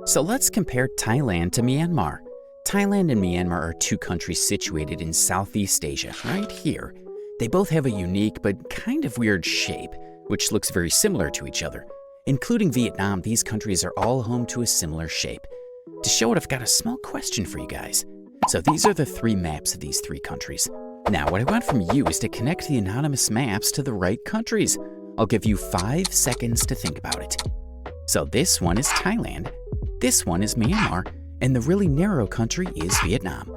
So let's compare Thailand to Myanmar. Thailand and Myanmar are two countries situated in Southeast Asia, right here. They both have a unique but kind of weird shape, which looks very similar to each other. Including Vietnam, these countries are all home to a similar shape. To show it, I've got a small question for you guys. So these are the three maps of these three countries. Now, what I want from you is to connect the anonymous maps to the right countries. I'll give you 5 seconds to think about it. So this one is Thailand, this one is Myanmar, and the really narrow country is Vietnam.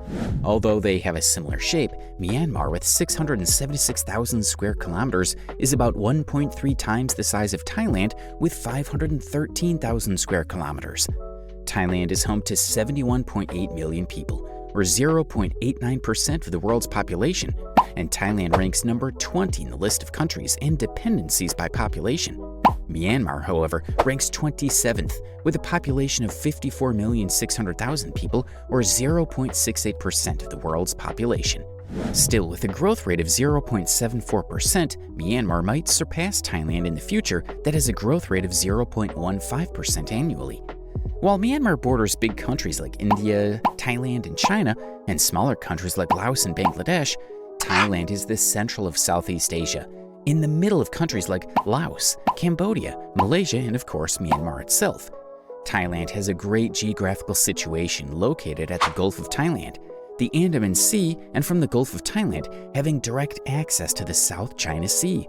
Although they have a similar shape, Myanmar with 676,000 square kilometers is about 1.3 times the size of Thailand with 513,000 square kilometers. Thailand is home to 71.8 million people, or 0.89% of the world's population, and Thailand ranks number 20 in the list of countries and dependencies by population. Myanmar, however, ranks 27th, with a population of 54,600,000 people, or 0.68% of the world's population. Still, with a growth rate of 0.74%, Myanmar might surpass Thailand in the future that has a growth rate of 0.15% annually. While Myanmar borders big countries like India, Thailand, and China, and smaller countries like Laos and Bangladesh, Thailand is the central of Southeast Asia, in the middle of countries like Laos, Cambodia, Malaysia, and of course Myanmar itself. Thailand has a great geographical situation located at the Gulf of Thailand, the Andaman Sea, and from the Gulf of Thailand having direct access to the South China Sea,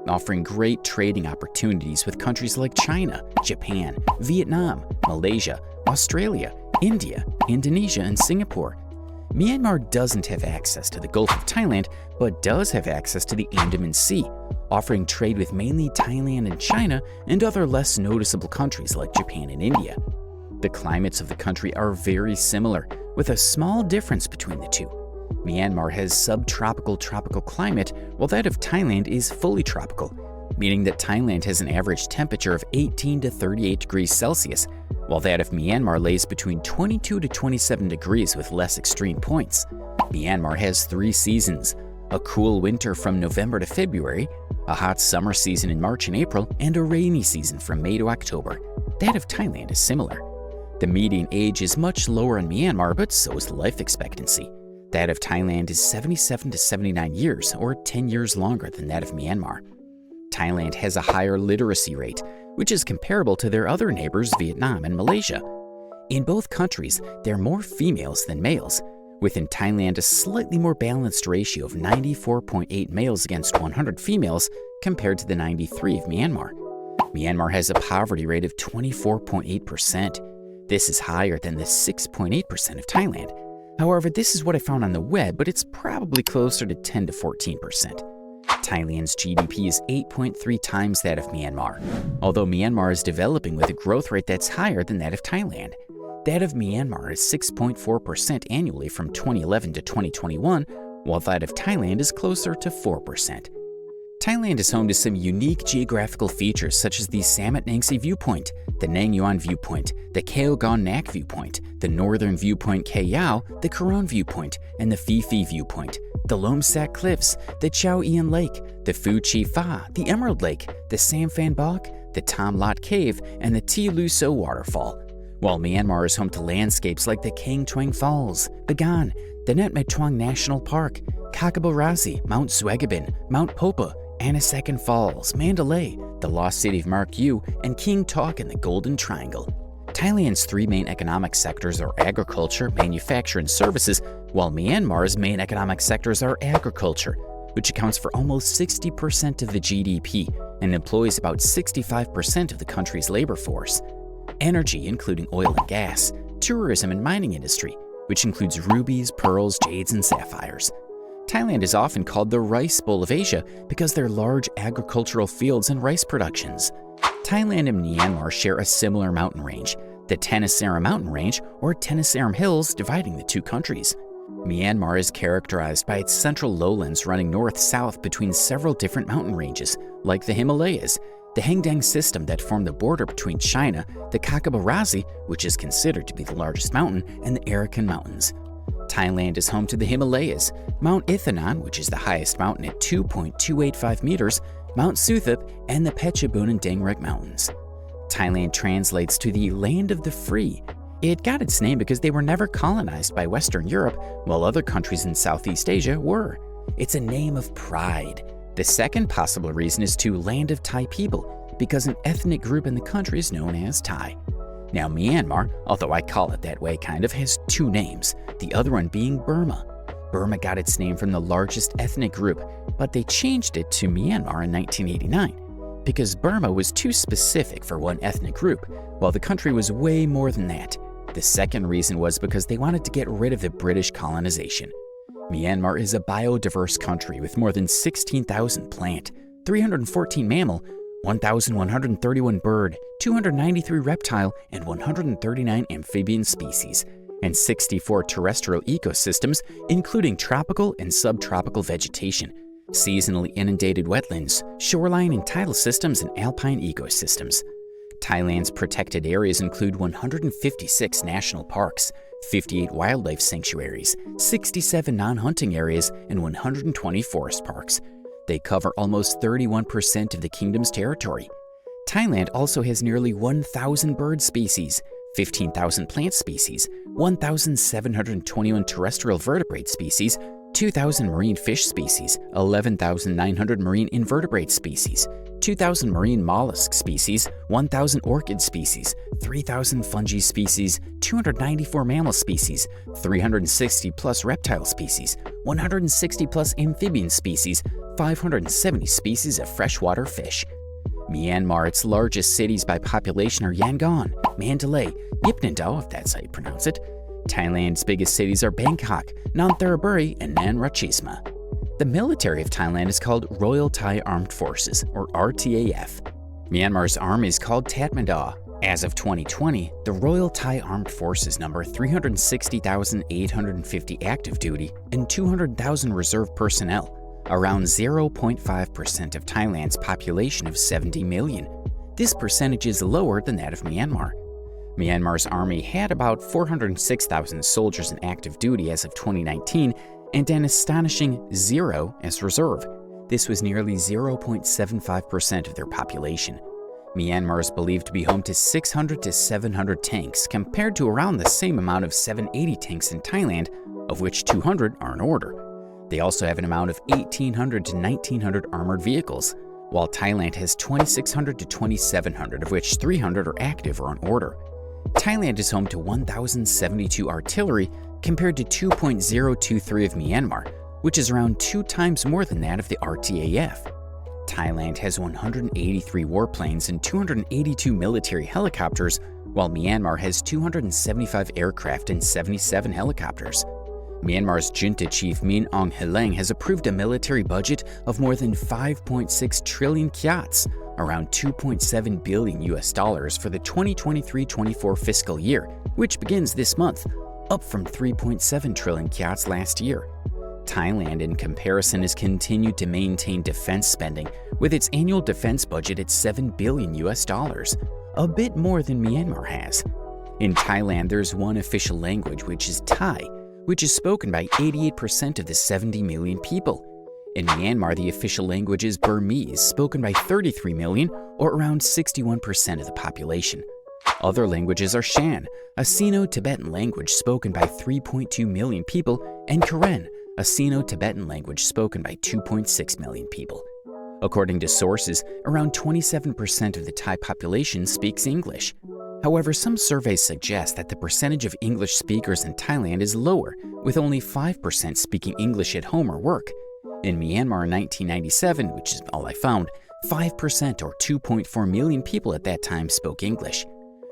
offering great trading opportunities with countries like China, Japan, Vietnam, Malaysia, Australia, India, Indonesia, and Singapore. Myanmar doesn't have access to the Gulf of Thailand, but does have access to the Andaman Sea, offering trade with mainly Thailand and China and other less noticeable countries like Japan and India. The climates of the country are very similar, with a small difference between the two. Myanmar has subtropical tropical climate, while that of Thailand is fully tropical, meaning that Thailand has an average temperature of 18 to 38 degrees Celsius, while that of Myanmar lays between 22 to 27 degrees with less extreme points. Myanmar has 3 seasons: a cool winter from November to February, a hot summer season in March and April, and a rainy season from May to October. That of Thailand is similar. The median age is much lower in Myanmar, but so is life expectancy. That of Thailand is 77 to 79 years, or 10 years longer than that of Myanmar. Thailand has a higher literacy rate, which is comparable to their other neighbors Vietnam and Malaysia. In both countries, there are more females than males, with in Thailand a slightly more balanced ratio of 94.8 males against 100 females compared to the 93 of Myanmar. Myanmar has a poverty rate of 24.8%. This is higher than the 6.8% of Thailand. However, this is what I found on the web, but it's probably closer to 10 to 14%. Thailand's GDP is 8.3 times that of Myanmar, although Myanmar is developing with a growth rate that's higher than that of Thailand. That of Myanmar is 6.4% annually from 2011 to 2021, while that of Thailand is closer to 4%. Thailand is home to some unique geographical features such as the Samet Nangsi viewpoint, the Nang Yuan viewpoint, the Khao Gon Nak viewpoint, the northern viewpoint Khe Yao, the Karon viewpoint, and the Phi Phi viewpoint, the Lom Sak Cliffs, the Chao Ian Lake, the Phu Chi Pha, the Emerald Lake, the Sam Phan Bok, the Tam Lot Cave, and the Ti Lu So waterfall. While Myanmar is home to landscapes like the Kang Twang Falls, Bagan, the Net Mae Tuang National Park, Kakabarazi, Mount Swagabin, Mount Popa, Anasakan Falls, Mandalay, the lost city of Mark Yu, and King Talk in the Golden Triangle. Thailand's 3 main economic sectors are agriculture, manufacture, and services, while Myanmar's main economic sectors are agriculture, which accounts for almost 60% of the GDP and employs about 65% of the country's labor force. Energy, including oil and gas, tourism and mining industry, which includes rubies, pearls, jades, and sapphires. Thailand is often called the Rice Bowl of Asia because their large agricultural fields and rice productions. Thailand and Myanmar share a similar mountain range, the Tenasserim Mountain Range or Tenasserim Hills dividing the two countries. Myanmar is characterized by its central lowlands running north-south between several different mountain ranges, like the Himalayas, the Hengdang system that form the border between China, the Kakabarazi, which is considered to be the largest mountain, and the Arakan Mountains. Thailand is home to the Himalayas, Mount Ithanan, which is the highest mountain at 2.285 meters, Mount Suthep, and the Phetchabun and Dangrek Mountains. Thailand translates to the land of the free. It got its name because they were never colonized by Western Europe, while other countries in Southeast Asia were. It's a name of pride. The second possible reason is to land of Thai people, because an ethnic group in the country is known as Thai. Now Myanmar, although I call it that way kind of, has two names, the other one being Burma. Burma got its name from the largest ethnic group, but they changed it to Myanmar in 1989 because Burma was too specific for one ethnic group, while the country was way more than that. The second reason was because they wanted to get rid of the British colonization. Myanmar is a biodiverse country with more than 16,000 plant, 314 mammal, 1,131 bird, 293 reptile, and 139 amphibian species, and 64 terrestrial ecosystems, including tropical and subtropical vegetation, seasonally inundated wetlands, shoreline and tidal systems, and alpine ecosystems. Thailand's protected areas include 156 national parks, 58 wildlife sanctuaries, 67 non-hunting areas, and 120 forest parks. They cover almost 31% of the kingdom's territory. Thailand also has nearly 1,000 bird species, 15,000 plant species, 1,721 terrestrial vertebrate species, 2,000 marine fish species, 11,900 marine invertebrate species, 2,000 marine mollusk species, 1,000 orchid species, 3,000 fungi species, 294 mammal species, 360 plus reptile species, 160 plus amphibian species, 570 species of freshwater fish. Myanmar, its largest cities by population are Yangon, Mandalay, Yipnindao, if that's how you pronounce it. Thailand's biggest cities are Bangkok, Nonthaburi, and Nan Ratchasima. The military of Thailand is called Royal Thai Armed Forces, or RTAF. Myanmar's army is called Tatmadaw. As of 2020, the Royal Thai Armed Forces number 360,850 active duty and 200,000 reserve personnel, around 0.5% of Thailand's population of 70 million. This percentage is lower than that of Myanmar. Myanmar's army had about 406,000 soldiers in active duty as of 2019 and an astonishing 0 as reserve. This was nearly 0.75% of their population. Myanmar is believed to be home to 600 to 700 tanks, compared to around the same amount of 780 tanks in Thailand, of which 200 are in order. They also have an amount of 1,800 to 1,900 armored vehicles, while Thailand has 2,600 to 2,700, of which 300 are active or in order. Thailand is home to 1,072 artillery compared to 2.023 of Myanmar, which is around 2 times more than that of the RTAF. Thailand has 183 warplanes and 282 military helicopters, while Myanmar has 275 aircraft and 77 helicopters. Myanmar's junta chief Min Aung Hlaing has approved a military budget of more than 5.6 trillion kyats, around $2.7 billion for the 2023-24 fiscal year, which begins this month, up from 3.7 trillion kyats last year. Thailand, in comparison, has continued to maintain defense spending, with its annual defense budget at $7 billion, a bit more than Myanmar has. In Thailand, there's one official language, which is Thai, which is spoken by 88% of the 70 million people. In Myanmar, the official language is Burmese, spoken by 33 million, or around 61% of the population. Other languages are Shan, a Sino-Tibetan language spoken by 3.2 million people, and Karen, a Sino-Tibetan language spoken by 2.6 million people. According to sources, around 27% of the Thai population speaks English. However, some surveys suggest that the percentage of English speakers in Thailand is lower, with only 5% speaking English at home or work. In Myanmar in 1997, which is all I found, 5% or 2.4 million people at that time spoke English.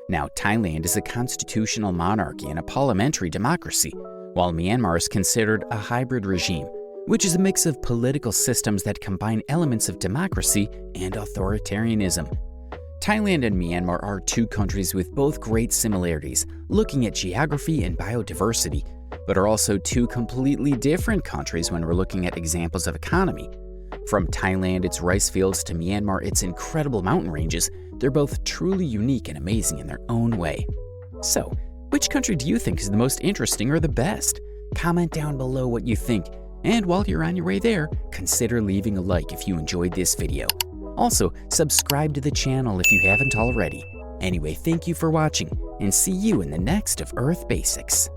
Now, Thailand is a constitutional monarchy and a parliamentary democracy, while Myanmar is considered a hybrid regime, which is a mix of political systems that combine elements of democracy and authoritarianism. Thailand and Myanmar are two countries with both great similarities, looking at geography and biodiversity, but are also two completely different countries when we're looking at examples of economy. From Thailand, its rice fields, to Myanmar, its incredible mountain ranges, they're both truly unique and amazing in their own way. So, which country do you think is the most interesting or the best? Comment down below what you think, and while you're on your way there, consider leaving a like if you enjoyed this video. Also, subscribe to the channel if you haven't already. Anyway, thank you for watching, and see you in the next of Earth Basics.